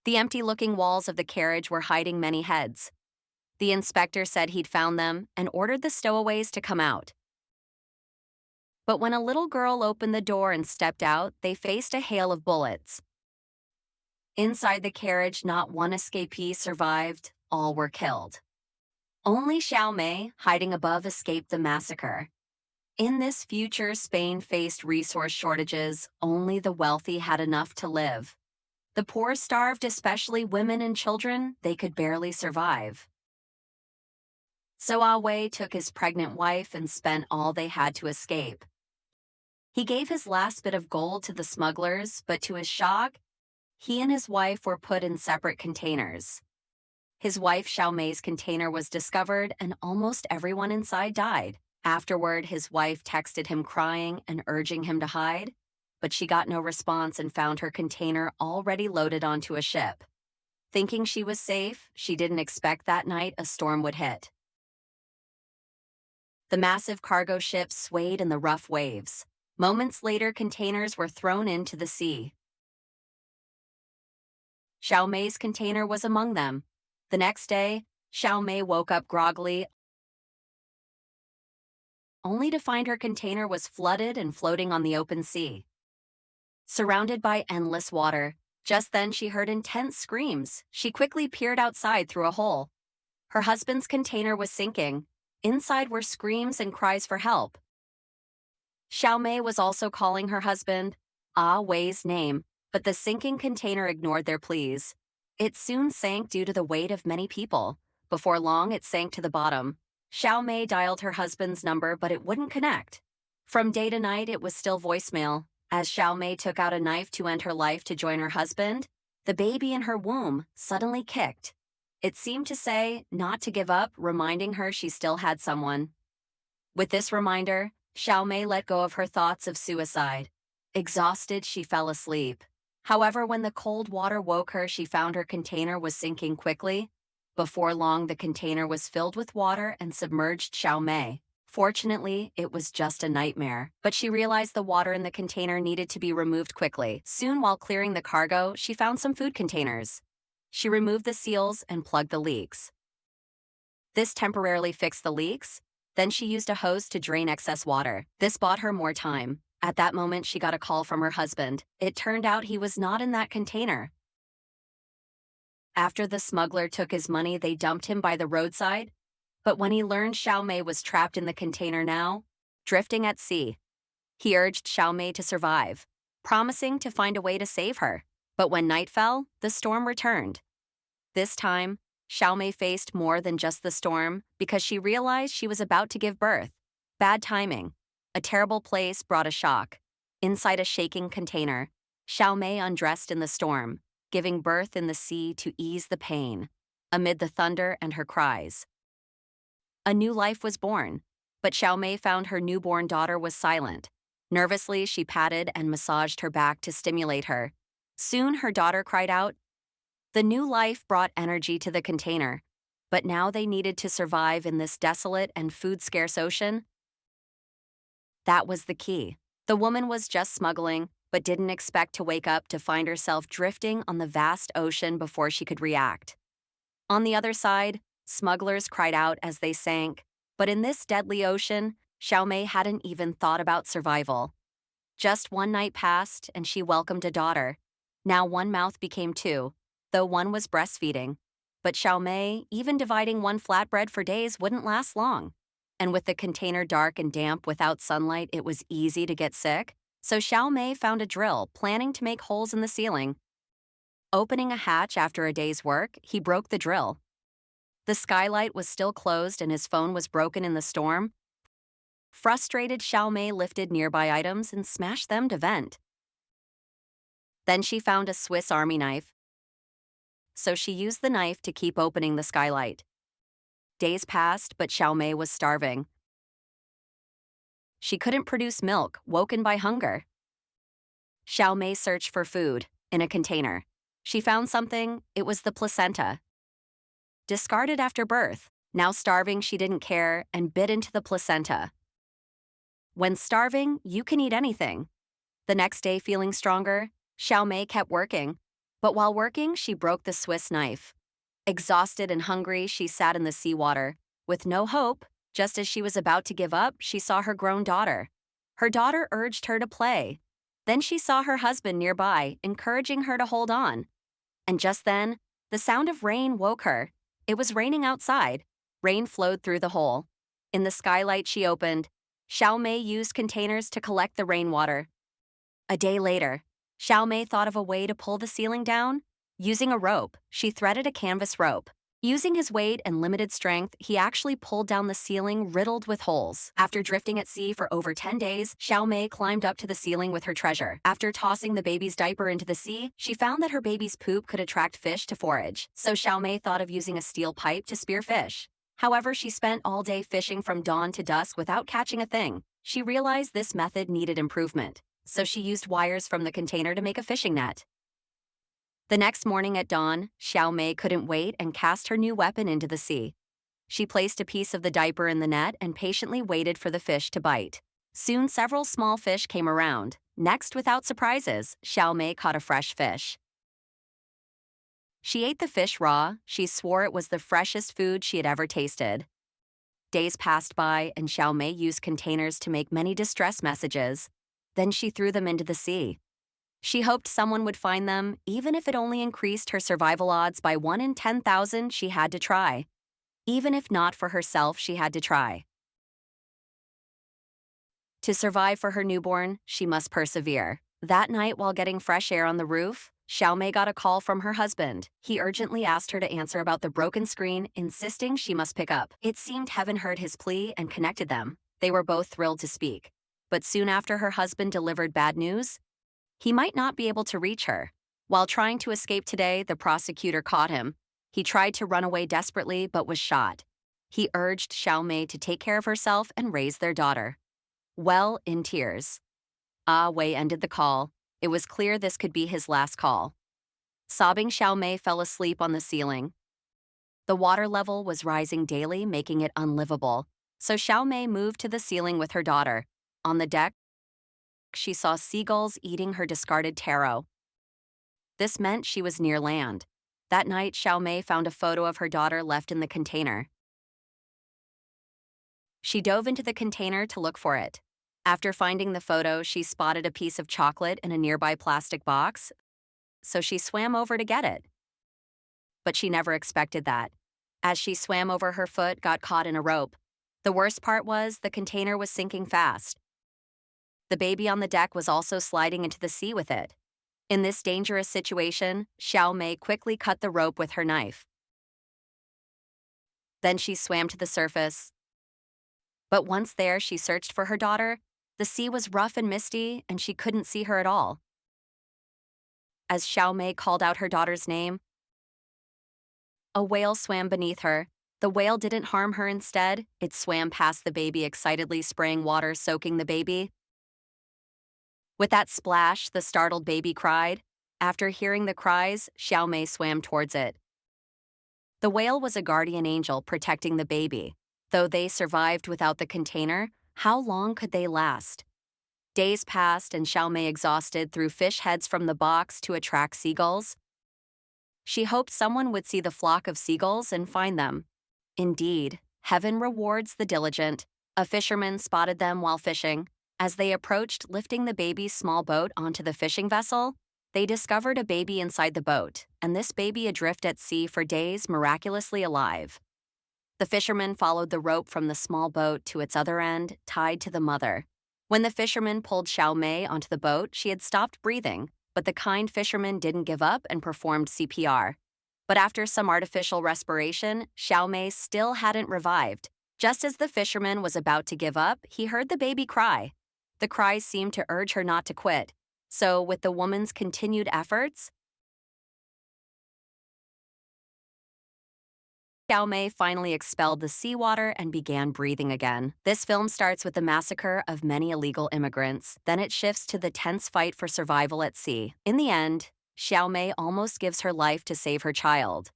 The empty-looking walls of the carriage were hiding many heads. The inspector said he'd found them and ordered the stowaways to come out. But when a little girl opened the door and stepped out, they faced a hail of bullets. Inside the carriage, not one escapee survived, all were killed. Only Xiao Mei, hiding above, escaped the massacre. In this future, Spain faced resource shortages. Only the wealthy had enough to live. The poor starved, especially women and children. They could barely survive. So Ah Wei took his pregnant wife and spent all they had to escape. He gave his last bit of gold to the smugglers, but to his shock, he and his wife were put in separate containers. His wife Xiao Mei's container was discovered and almost everyone inside died. Afterward, his wife texted him crying and urging him to hide, but she got no response and found her container already loaded onto a ship. Thinking she was safe, she didn't expect that night a storm would hit. The massive cargo ship swayed in the rough waves. Moments later, containers were thrown into the sea. Xiao Mei's container was among them. The next day, Xiao Mei woke up groggily, only to find her container was flooded and floating on the open sea. Surrounded by endless water, just then she heard intense screams. She quickly peered outside through a hole. Her husband's container was sinking. Inside were screams and cries for help. Xiao Mei was also calling her husband, Ah Wei's name, but the sinking container ignored their pleas. It soon sank due to the weight of many people. Before long, it sank to the bottom. Xiao Mei dialed her husband's number, but it wouldn't connect. From day to night, it was still voicemail. As Xiao Mei took out a knife to end her life to join her husband, the baby in her womb suddenly kicked. It seemed to say not to give up, reminding her she still had someone. With this reminder, Xiao Mei let go of her thoughts of suicide. Exhausted, she fell asleep. However, when the cold water woke her, she found her container was sinking quickly. Before long, the container was filled with water and submerged Xiao Mei. Fortunately, it was just a nightmare, but she realized the water in the container needed to be removed quickly. Soon, while clearing the cargo, she found some food containers. She removed the seals and plugged the leaks. This temporarily fixed the leaks. Then she used a hose to drain excess water. This bought her more time. At that moment, she got a call from her husband. It turned out he was not in that container. After the smuggler took his money, they dumped him by the roadside. But when he learned Xiao Mei was trapped in the container now, drifting at sea, he urged Xiao Mei to survive, promising to find a way to save her. But when night fell, the storm returned. This time, Xiao Mei faced more than just the storm because she realized she was about to give birth. Bad timing. A terrible place brought a shock. Inside a shaking container, Xiao Mei undressed in the storm, giving birth in the sea to ease the pain, amid the thunder and her cries. A new life was born, but Xiao Mei found her newborn daughter was silent. Nervously, she patted and massaged her back to stimulate her. Soon, her daughter cried out. The new life brought energy to the container, but now they needed to survive in this desolate and food-scarce ocean. That was the key. The woman was just smuggling, but didn't expect to wake up to find herself drifting on the vast ocean before she could react. On the other side, smugglers cried out as they sank, but in this deadly ocean, Xiao Mei hadn't even thought about survival. Just one night passed, and she welcomed a daughter. Now one mouth became two, though one was breastfeeding. But Xiao Mei, even dividing one flatbread for days, wouldn't last long. And with the container dark and damp without sunlight, it was easy to get sick. So Xiao Mei found a drill, planning to make holes in the ceiling. Opening a hatch after a day's work, he broke the drill. The skylight was still closed and his phone was broken in the storm. Frustrated, Xiao Mei lifted nearby items and smashed them to vent. Then she found a Swiss Army knife. So she used the knife to keep opening the skylight. Days passed, but Xiao Mei was starving. She couldn't produce milk, woken by hunger. Xiao Mei searched for food in a container. She found something. It was the placenta. Discarded after birth. Now starving, she didn't care and bit into the placenta. When starving, you can eat anything. The next day, feeling stronger, Xiao Mei kept working. But while working, she broke the Swiss knife. Exhausted and hungry, she sat in the seawater. With no hope, just as she was about to give up, she saw her grown daughter. Her daughter urged her to play. Then she saw her husband nearby, encouraging her to hold on. And just then, the sound of rain woke her. It was raining outside. Rain flowed through the hole. In the skylight she opened, Xiao Mei used containers to collect the rainwater. A day later, Xiao Mei thought of a way to pull the ceiling down. Using a rope, she threaded a canvas rope. Using his weight and limited strength, he actually pulled down the ceiling riddled with holes. After drifting at sea for over 10 days, Xiao Mei climbed up to the ceiling with her treasure. After tossing the baby's diaper into the sea, she found that her baby's poop could attract fish to forage. So Xiao Mei thought of using a steel pipe to spear fish. However, she spent all day fishing from dawn to dusk without catching a thing. She realized this method needed improvement, so she used wires from the container to make a fishing net. The next morning at dawn, Xiao Mei couldn't wait and cast her new weapon into the sea. She placed a piece of the diaper in the net and patiently waited for the fish to bite. Soon several small fish came around. Next, without surprises, Xiao Mei caught a fresh fish. She ate the fish raw. She swore it was the freshest food she had ever tasted. Days passed by and Xiao Mei used containers to make many distress messages. Then she threw them into the sea. She hoped someone would find them, even if it only increased her survival odds by 1 in 10,000. She had to try. Even if not for herself, she had to try. To survive for her newborn, she must persevere. That night, while getting fresh air on the roof, Xiao Mei got a call from her husband. He urgently asked her to answer about the broken screen, insisting she must pick up. It seemed heaven heard his plea and connected them. They were both thrilled to speak. But soon after her husband delivered bad news, he might not be able to reach her. While trying to escape today, the prosecutor caught him. He tried to run away desperately but was shot. He urged Xiao Mei to take care of herself and raise their daughter. Well, in tears. Wei ended the call. It was clear this could be his last call. Sobbing, Xiao Mei fell asleep on the ceiling. The water level was rising daily, making it unlivable. So Xiao Mei moved to the ceiling with her daughter. On the deck, she saw seagulls eating her discarded taro. This meant she was near land. That night, Xiao Mei found a photo of her daughter left in the container. She dove into the container to look for it. After finding the photo, she spotted a piece of chocolate in a nearby plastic box, so she swam over to get it. But she never expected that. As she swam over, her foot got caught in a rope. The worst part was the container was sinking fast. The baby on the deck was also sliding into the sea with it. In this dangerous situation, Xiao Mei quickly cut the rope with her knife. Then she swam to the surface. But once there, she searched for her daughter. The sea was rough and misty, and she couldn't see her at all. As Xiao Mei called out her daughter's name, a whale swam beneath her. The whale didn't harm her. Instead, it swam past the baby, excitedly spraying water, soaking the baby. With that splash, the startled baby cried. After hearing the cries, Xiao Mei swam towards it. The whale was a guardian angel protecting the baby. Though they survived without the container, how long could they last? Days passed and Xiao Mei, exhausted, threw fish heads from the box to attract seagulls. She hoped someone would see the flock of seagulls and find them. Indeed, heaven rewards the diligent. A fisherman spotted them while fishing. As they approached, lifting the baby's small boat onto the fishing vessel, they discovered a baby inside the boat, and this baby adrift at sea for days, miraculously alive. The fisherman followed the rope from the small boat to its other end, tied to the mother. When the fisherman pulled Xiao Mei onto the boat, she had stopped breathing, but the kind fisherman didn't give up and performed CPR. But after some artificial respiration, Xiao Mei still hadn't revived. Just as the fisherman was about to give up, he heard the baby cry. The cries seemed to urge her not to quit. So, with the woman's continued efforts, Xiao Mei finally expelled the seawater and began breathing again. This film starts with the massacre of many illegal immigrants. Then it shifts to the tense fight for survival at sea. In the end, Xiao Mei almost gives her life to save her child.